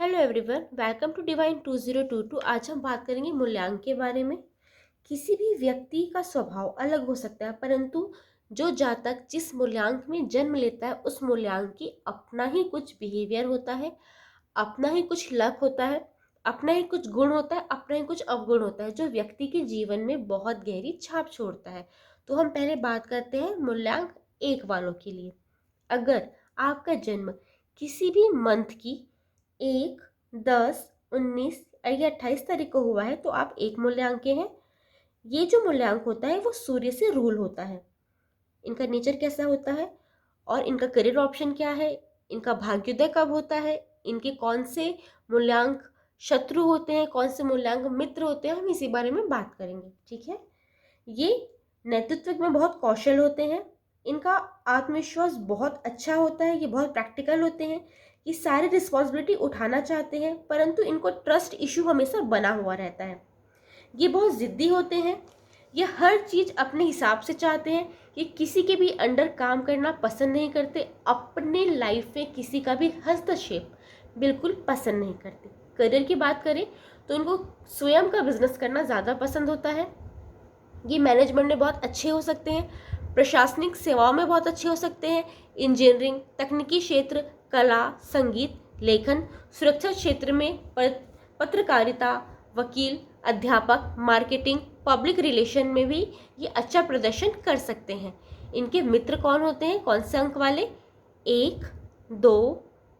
Hello everyone, welcome to Divine 2022। आज हम बात करेंगे मूल्यांक के बारे में। किसी भी व्यक्ति का स्वभाव अलग हो सकता है, परंतु जो जातक जिस मूल्यांक में जन्म लेता है उस मूल्यांक की अपना ही कुछ बिहेवियर होता है, अपना ही कुछ लक होता है, अपना ही कुछ गुण होता है, अपना ही कुछ अवगुण होता है जो व्यक्ति के जीवन में बहुत गहरी छाप छोड़ता है। तो हम पहले बात करते हैं मूल्यांक 1 वालों के लिए। अगर आपका जन्म किसी भी मंथ की 1, 10, 19 या 28 तारीख को हुआ है तो आप 1 मूल्यांक के हैं। ये जो मूल्यांक होता है वो सूर्य से रूल होता है। इनका नेचर कैसा होता है और इनका करियर ऑप्शन क्या है, इनका भाग्योदय कब होता है, इनके कौन से मूल्यांक शत्रु होते हैं, कौन से मूल्यांक मित्र होते हैं, हम इसी बारे में बात करेंगे। ठीक है। ये नेतृत्व में बहुत कौशल होते हैं, इनका आत्मविश्वास बहुत अच्छा होता है, ये बहुत प्रैक्टिकल होते हैं, ये सारी रिस्पॉन्सिबिलिटी उठाना चाहते हैं, परंतु इनको ट्रस्ट इशू हमेशा बना हुआ रहता है। ये बहुत ज़िद्दी होते हैं, ये हर चीज़ अपने हिसाब से चाहते हैं, ये किसी के भी अंडर काम करना पसंद नहीं करते, अपने लाइफ में किसी का भी हस्तक्षेप बिल्कुल पसंद नहीं करते। करियर की बात करें तो इनको स्वयं का बिजनेस करना ज़्यादा पसंद होता है। ये मैनेजमेंट में बहुत अच्छे हो सकते हैं, प्रशासनिक सेवाओं में बहुत अच्छे हो सकते हैं, इंजीनियरिंग, तकनीकी क्षेत्र, कला, संगीत, लेखन, सुरक्षा क्षेत्र में, पत्रकारिता, वकील, अध्यापक, मार्केटिंग, पब्लिक रिलेशन में भी ये अच्छा प्रदर्शन कर सकते हैं। इनके मित्र कौन होते हैं, कौन से अंक वाले? 1, 2,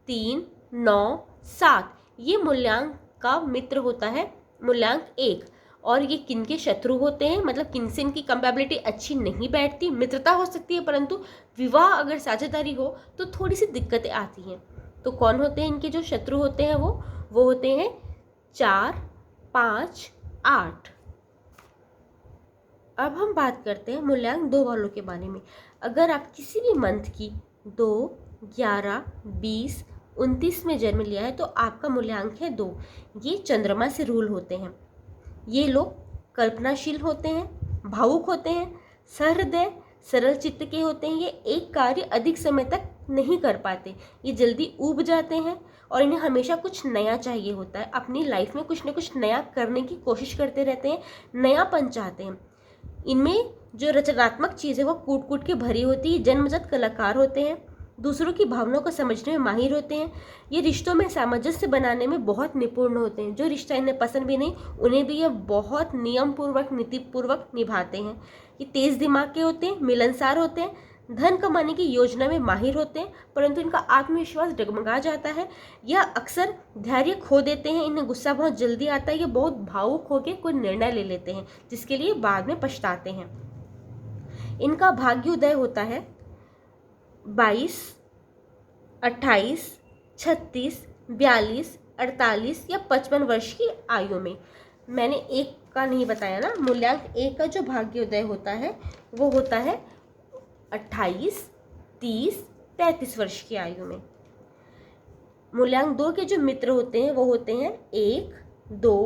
3, 9, 7। ये मूल्यांक का मित्र होता है, मूल्यांक 1। और ये किन के शत्रु होते हैं, मतलब किन से इनकी कंपैबिलिटी अच्छी नहीं बैठती। मित्रता हो सकती है परंतु विवाह अगर साझेदारी हो तो थोड़ी सी दिक्कतें आती हैं। तो कौन होते हैं इनके जो शत्रु होते हैं? वो होते हैं 4, 5, 8। अब हम बात करते हैं मूल्यांक 2 वालों के बारे में। अगर आप किसी भी मंथ की 2, 11, 20, 29 में जन्म लिया है तो आपका मूल्यांक है 2। ये चंद्रमा से रूल होते हैं। ये लोग कल्पनाशील होते हैं, भावुक होते हैं, सहृदय, सरल चित्त के होते हैं। ये एक कार्य अधिक समय तक नहीं कर पाते, ये जल्दी ऊब जाते हैं और इन्हें हमेशा कुछ नया चाहिए होता है। अपनी लाइफ में कुछ न कुछ नया करने की कोशिश करते रहते हैं, नयापन चाहते हैं। इनमें जो रचनात्मक चीज़ है वो कूट कूट के भरी होती है। जन्मजात कलाकार होते हैं, दूसरों की भावनाओं को समझने में माहिर होते हैं। ये रिश्तों में सामंजस्य बनाने में बहुत निपुण होते हैं। जो रिश्ता इन्हें पसंद भी नहीं उन्हें भी ये बहुत नियम पूर्वक, नीति पूर्वक निभाते हैं। ये तेज दिमाग के होते हैं, मिलनसार होते हैं, धन कमाने की योजना में माहिर होते हैं, परंतु इनका आत्मविश्वास डगमगा जाता है। यह अक्सर धैर्य खो देते हैं, इन्हें गुस्सा बहुत जल्दी आता है, ये बहुत भावुक होकर कोई निर्णय ले लेते हैं जिसके लिए बाद में पछताते हैं। इनका भाग्योदय होता है 22, 28, 36, 42, 48 या 55 वर्ष की आयु में। मैंने 1 का नहीं बताया ना, मूल्यांक 1 का जो भाग्योदय होता है वो होता है 28, 30, 33 वर्ष की आयु में। मूल्यांक 2 के जो मित्र होते हैं वो होते हैं 1, 2,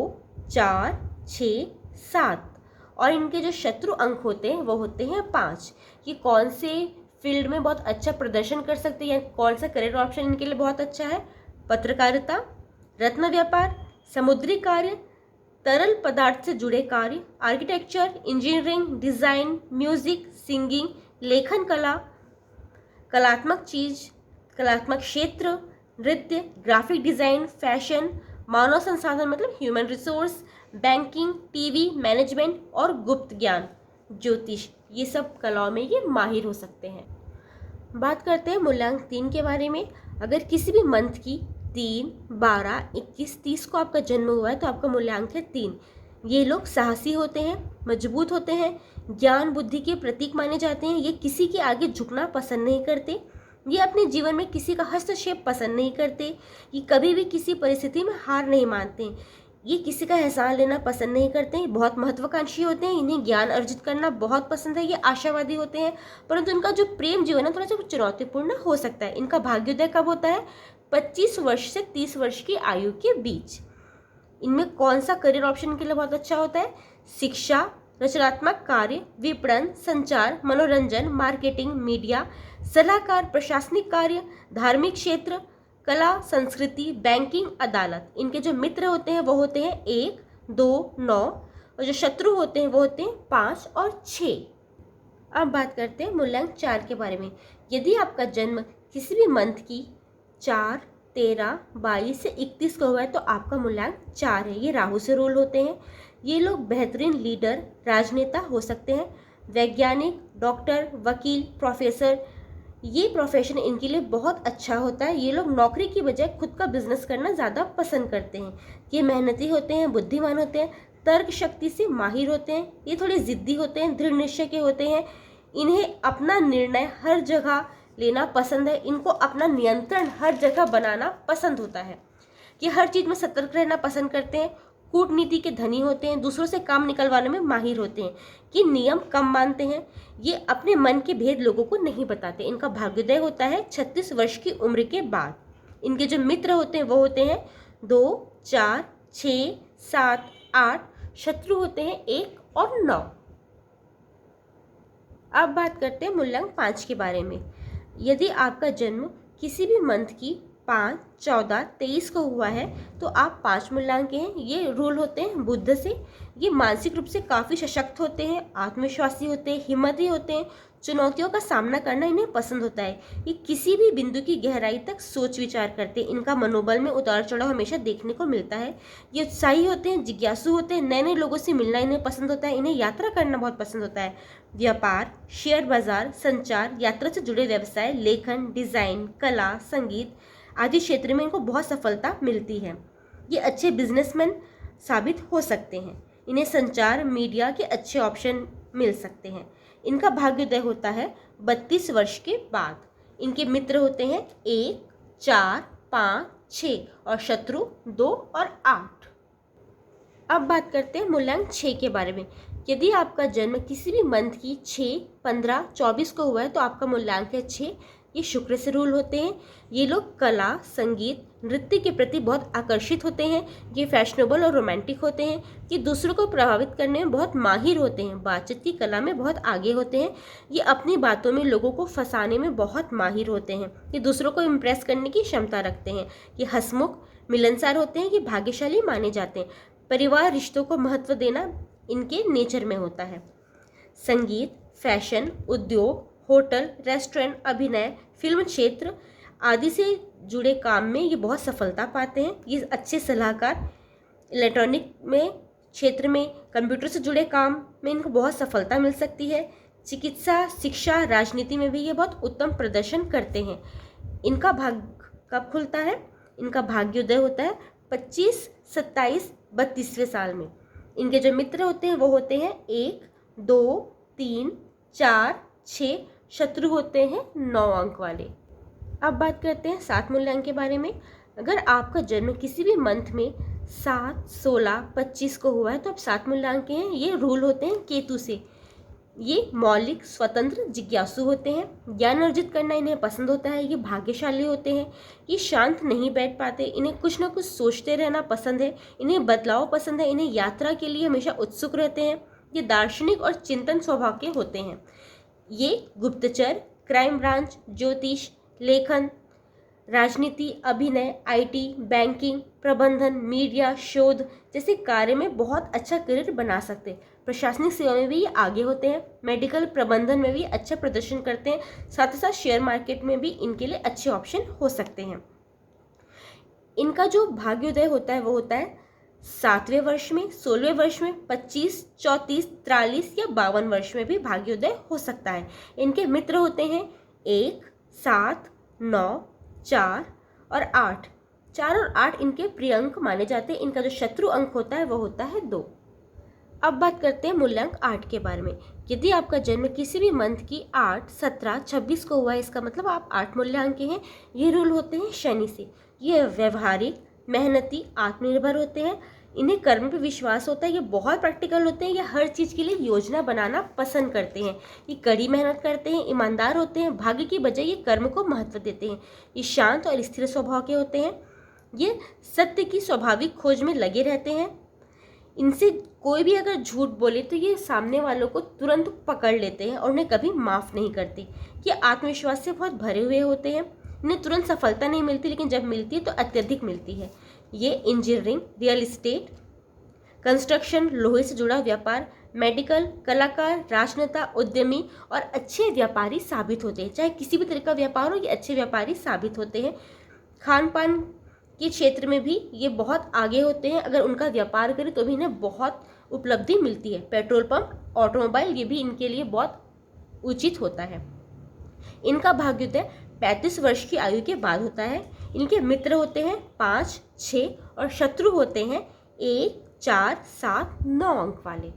4, 6, 7। और इनके जो शत्रु अंक होते हैं वो होते हैं 5। ये कौन से फील्ड में बहुत अच्छा प्रदर्शन कर सकते हैं या कौन सा करियर ऑप्शन इनके लिए बहुत अच्छा है? पत्रकारिता, रत्न व्यापार, समुद्री कार्य, तरल पदार्थ से जुड़े कार्य, architecture, engineering, design, music, singing, लेखन कला, कलात्मक चीज, कलात्मक क्षेत्र, नृत्य, ग्राफिक डिज़ाइन, फैशन, मानव संसाधन मतलब human resource, banking, TV, management और गुप्त ज्ञान, ज्योतिष, ये सब कलाओं में ये माहिर हो सकते हैं। बात करते हैं मूल्यांक 3 के बारे में। अगर किसी भी मंथ की 3, 12, 21, 30 को आपका जन्म हुआ है तो आपका मूल्यांक है 3। ये लोग साहसी होते हैं, मजबूत होते हैं, ज्ञान बुद्धि के प्रतीक माने जाते हैं। ये किसी के आगे झुकना पसंद नहीं करते, ये अपने जीवन में किसी का हस्तक्षेप पसंद नहीं करते, ये कभी भी किसी परिस्थिति में हार नहीं मानते, ये किसी का एहसान लेना पसंद नहीं करते हैं, बहुत महत्वाकांक्षी होते हैं, इन्हें ज्ञान अर्जित करना बहुत पसंद है, ये आशावादी होते हैं, परंतु इनका जो प्रेम जीवन है थोड़ा सा चुनौतीपूर्ण हो सकता है। इनका भाग्योदय कब होता है? 25 वर्ष से 30 वर्ष की आयु के बीच। इनमें कौन सा करियर ऑप्शन के लिए बहुत अच्छा होता है? शिक्षा, रचनात्मक कार्य, विपणन, संचार, मनोरंजन, मार्केटिंग, मीडिया, सलाहकार, प्रशासनिक कार्य, धार्मिक क्षेत्र, कला, संस्कृति, बैंकिंग, अदालत। इनके जो मित्र होते हैं वो होते हैं 1, 2, 9, और जो शत्रु होते हैं वो होते हैं 5 और 6। अब बात करते हैं मूल्यांक 4 के बारे में। यदि आपका जन्म किसी भी मंथ की 4, 13, 22 से 31 को हुआ है तो आपका मूल्यांक 4 है। ये राहु से रूल होते हैं। ये लोग बेहतरीन लीडर, राजनेता हो सकते हैं, वैज्ञानिक, डॉक्टर, वकील, प्रोफेसर। ये प्रोफेशन इनके लिए बहुत अच्छा होता है। ये लोग नौकरी की बजाय खुद का बिजनेस करना ज़्यादा पसंद करते हैं। ये मेहनती होते हैं, बुद्धिमान होते हैं, तर्क शक्ति से माहिर होते हैं। ये थोड़े ज़िद्दी होते हैं, दृढ़ निश्चय के होते हैं। इन्हें अपना निर्णय हर जगह लेना पसंद है। इनको अपना नियंत्रण हर जगह बनाना पसंद होता है। ये हर चीज़ में सतर्क रहना पसंद करते हैं। कूटनीति के धनी होते हैं, दूसरों से काम निकलवाने में माहिर होते हैं। ये नियम कम मानते हैं। ये अपने मन के भेद लोगों को नहीं बताते। इनका भाग्योदय होता है 36 वर्ष की उम्र के बाद। इनके जो मित्र होते हैं वो होते हैं 2, 4, 6, 7, 8। शत्रु होते हैं 1 और 9। अब बात करते हैं मूल्यांक 5 के बारे में। यदि आपका जन्म किसी भी मंथ की 5, 14, 23 को हुआ है तो आप 5 मूल्यांक के हैं। ये रूल होते हैं बुध से। ये मानसिक रूप से काफ़ी सशक्त होते हैं, आत्मविश्वासी होते हैं, हिम्मती होते हैं। चुनौतियों का सामना करना इन्हें पसंद होता है। ये किसी भी बिंदु की गहराई तक सोच विचार करते हैं। इनका मनोबल में उतार चढ़ाव हमेशा देखने को मिलता है। ये उत्साही होते हैं, जिज्ञासु होते हैं, नए नए लोगों से मिलना इन्हें पसंद होता है। इन्हें यात्रा करना बहुत पसंद होता है। व्यापार, शेयर बाजार, संचार, यात्रा से जुड़े व्यवसाय, लेखन, डिज़ाइन, कला, संगीत आदि क्षेत्र में इनको बहुत सफलता मिलती है। ये अच्छे बिजनेसमैन साबित हो सकते हैं। इन्हें संचार, मीडिया के अच्छे ऑप्शन मिल सकते हैं। इनका भाग्योदय होता है 32 वर्ष के बाद। इनके मित्र होते हैं 1, 4, 5, 6 और शत्रु 2 और 8। अब बात करते हैं मूल्यांक 6 के बारे में। यदि आपका जन्म किसी भी मंथ की 6, 15, 24 को हुआ है तो आपका मूल्यांक है 6। ये शुक्र से रूल होते हैं। ये लोग कला, संगीत, नृत्य के प्रति बहुत आकर्षित होते हैं। ये फैशनेबल और रोमांटिक होते हैं। ये दूसरों को प्रभावित करने में बहुत माहिर होते हैं। बातचीत की कला में बहुत आगे होते हैं। ये अपनी बातों में लोगों को फंसाने में बहुत माहिर होते हैं। ये दूसरों को इम्प्रेस करने की क्षमता रखते हैं। ये हंसमुख, मिलनसार होते हैं। ये भाग्यशाली माने जाते हैं। परिवार रिश्तों को महत्व देना इनके नेचर में होता है। संगीत, फैशन, उद्योग, होटल, रेस्टोरेंट, अभिनय, फिल्म क्षेत्र आदि से जुड़े काम में ये बहुत सफलता पाते हैं। ये अच्छे सलाहकार, इलेक्ट्रॉनिक में क्षेत्र में, कंप्यूटर से जुड़े काम में इनको बहुत सफलता मिल सकती है। चिकित्सा, शिक्षा, राजनीति में भी ये बहुत उत्तम प्रदर्शन करते हैं। इनका भाग्य कब खुलता है? इनका भाग्योदय होता है 25, 27, 32वें साल में। इनके जो मित्र होते हैं वो होते हैं 1, 2, 3, 4, 6। शत्रु होते हैं 9 अंक वाले। अब बात करते हैं 7 मूल्यांक के बारे में। अगर आपका जन्म किसी भी मंथ में 7, 16, 25 को हुआ है तो आप 7 मूल्यांक के हैं। ये रूल होते हैं केतु से। ये मौलिक, स्वतंत्र, जिज्ञासु होते हैं। ज्ञान अर्जित करना इन्हें पसंद होता है। ये भाग्यशाली होते हैं। ये शांत नहीं बैठ पाते। इन्हें कुछ ना कुछ सोचते रहना पसंद है। इन्हें बदलाव पसंद है। इन्हें यात्रा के लिए हमेशा उत्सुक रहते हैं। ये दार्शनिक और चिंतन स्वभाव के होते हैं। ये गुप्तचर, क्राइम ब्रांच, ज्योतिष, लेखन, राजनीति, अभिनय, आईटी, बैंकिंग, प्रबंधन, मीडिया, शोध जैसे कार्य में बहुत अच्छा करियर बना सकते हैं। प्रशासनिक सेवा में भी ये आगे होते हैं। मेडिकल प्रबंधन में भी अच्छा प्रदर्शन करते हैं। साथ ही साथ शेयर मार्केट में भी इनके लिए अच्छे ऑप्शन हो सकते हैं। इनका जो भाग्योदय होता है वो होता है 7वें वर्ष में, 16वें वर्ष में, 25, 34, 43 या 52 वर्ष में भी भाग्योदय हो सकता है। इनके मित्र होते हैं 1, 7, 9, 4 और 8। 4 और 8 इनके प्रिय अंक माने जाते हैं। इनका जो शत्रु अंक होता है वो होता है 2। अब बात करते हैं मूल्यांक 8 के बारे में। यदि आपका जन्म किसी भी मंथ की 8, 17, 26 को हुआ है इसका मतलब आप 8 मूल्यांक के हैं। ये रूल होते हैं शनि से। ये व्यवहारिक, मेहनती, आत्मनिर्भर होते हैं। इन्हें कर्म पे विश्वास होता है। ये बहुत प्रैक्टिकल होते हैं। ये हर चीज़ के लिए योजना बनाना पसंद करते हैं। ये कड़ी मेहनत करते हैं, ईमानदार होते हैं। भाग्य की बजाय ये कर्म को महत्व देते हैं। ये शांत और स्थिर स्वभाव के होते हैं। ये सत्य की स्वाभाविक खोज में लगे रहते हैं। इनसे कोई भी अगर झूठ बोले तो ये सामने वालों को तुरंत पकड़ लेते हैं और उन्हें कभी माफ़ नहीं करते। ये आत्मविश्वास से बहुत भरे हुए होते हैं। इन्हें तुरंत सफलता नहीं मिलती, लेकिन जब मिलती है तो अत्यधिक मिलती है। ये इंजीनियरिंग, रियल इस्टेट, कंस्ट्रक्शन, लोहे से जुड़ा व्यापार, मेडिकल, कलाकार, राजनेता, उद्यमी और अच्छे व्यापारी साबित होते हैं। चाहे किसी भी तरह का व्यापार हो, ये अच्छे व्यापारी साबित होते हैं। खान पान के क्षेत्र में भी ये बहुत आगे होते हैं। अगर उनका व्यापार करें तो भी इन्हें बहुत उपलब्धि मिलती है। पेट्रोल पंप, ऑटोमोबाइल, ये भी इनके लिए बहुत उचित होता है। इनका भाग्योदय 35 वर्ष की आयु के बाद होता है। इनके मित्र होते हैं 5, 6 और शत्रु होते हैं 1, 4, 7, 9 अंक वाले।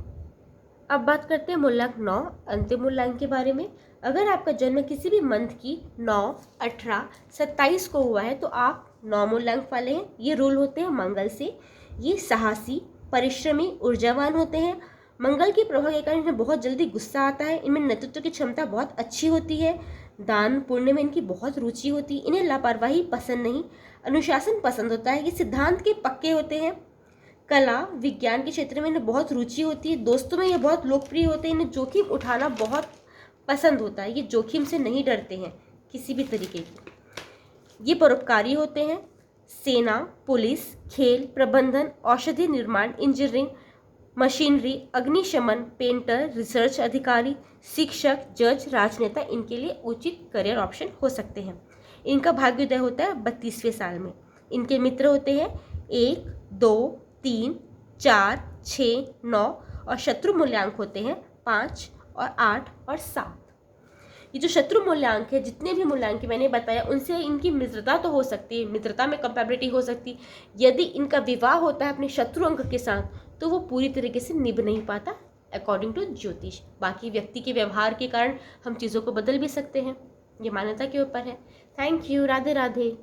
अब बात करते हैं मूल्यांक 9, अंतिम मूल्यांक के बारे में। अगर आपका जन्म किसी भी मंथ की 9, 18, 27 को हुआ है तो आप 9 मूल्यांक वाले हैं। ये रूल होते हैं मंगल से। ये साहसी, परिश्रमी, ऊर्जावान होते हैं। मंगल के प्रभाव के कारण इन्हें बहुत जल्दी गुस्सा आता है। इनमें नेतृत्व की क्षमता बहुत अच्छी होती है। दान पुण्य में इनकी बहुत रुचि होती है। इन्हें लापरवाही पसंद नहीं, अनुशासन पसंद होता है। ये सिद्धांत के पक्के होते हैं। कला विज्ञान के क्षेत्र में इन्हें बहुत रुचि होती है। दोस्तों में ये बहुत लोकप्रिय होते हैं। इन्हें जोखिम उठाना बहुत पसंद होता है। ये जोखिम से नहीं डरते हैं किसी भी तरीके की। ये परोपकारी होते हैं। सेना, पुलिस, खेल, प्रबंधन, औषधि निर्माण, इंजीनियरिंग, मशीनरी, अग्निशमन, पेंटर, रिसर्च अधिकारी, शिक्षक, जज, राजनेता इनके लिए उचित करियर ऑप्शन हो सकते हैं। इनका भाग्योदय होता है 32वें साल में। इनके मित्र होते हैं 1, 2, 3, 4, 6, 9 और शत्रु मूल्यांक होते हैं 5 और 8 और 7। ये जो शत्रु मूल्यांक है, जितने भी मूल्यांक मैंने बताया, उनसे इनकी मित्रता तो हो सकती है, मित्रता में कंपैबिलिटी हो सकती है। यदि इनका विवाह होता है अपने शत्रु अंक के साथ तो वो पूरी तरीके से निभ नहीं पाता अकॉर्डिंग टू ज्योतिष। बाकी व्यक्ति के व्यवहार के कारण हम चीज़ों को बदल भी सकते हैं, ये मान्यता के ऊपर है। Thank you. राधे राधे।